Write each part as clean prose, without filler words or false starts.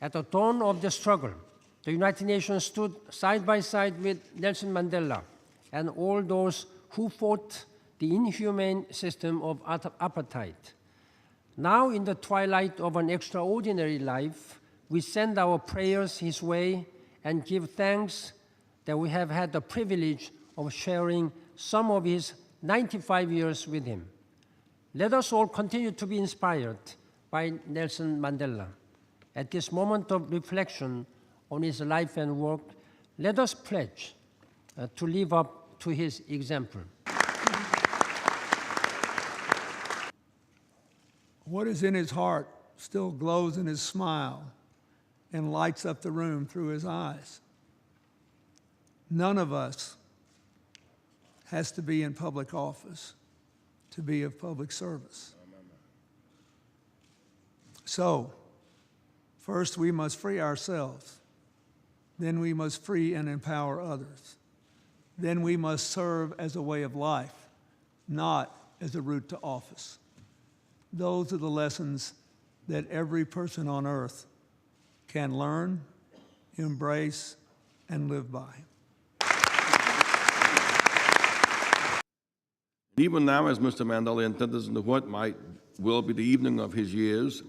At the dawn of the struggle, the United Nations stood side by side with Nelson Mandela and all those who fought the inhumane system of apartheid. Now, in the twilight of an extraordinary life, we send our prayers his way and give thanks that we have had the privilege of sharing some of his 95 years with him. Let us all continue to be inspired by Nelson Mandela. At this moment of reflection on his life and work, let us pledge to live up to his example. What is in his heart still glows in his smile and lights up the room through his eyes. None of us has to be in public office to be of public service. So, first we must free ourselves. Then we must free and empower others. Then we must serve as a way of life, not as a route to office. Those are the lessons that every person on earth can learn, embrace, and live by. Even now, as Mr. Mandela enters into what will be the evening of his years,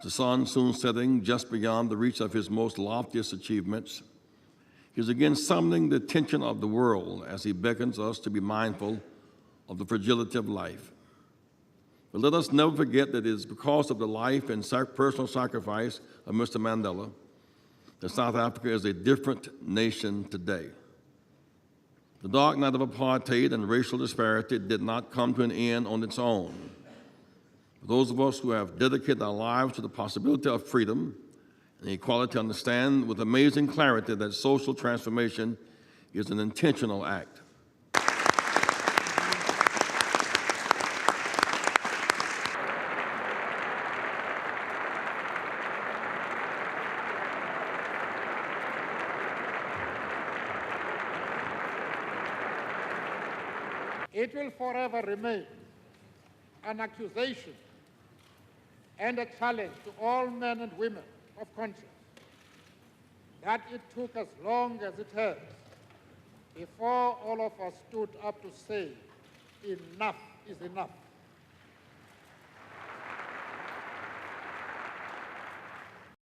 the sun soon setting just beyond the reach of his most loftiest achievements, he is again summoning the attention of the world as he beckons us to be mindful of the fragility of life. But let us never forget that it is because of the life and personal sacrifice of Mr. Mandela that South Africa is a different nation today. The dark night of apartheid and racial disparity did not come to an end on its own. For those of us who have dedicated our lives to the possibility of freedom and equality understand with amazing clarity that social transformation is an intentional act. It will forever remain an accusation and a challenge to all men and women of conscience that it took as long as it has before all of us stood up to say, enough is enough.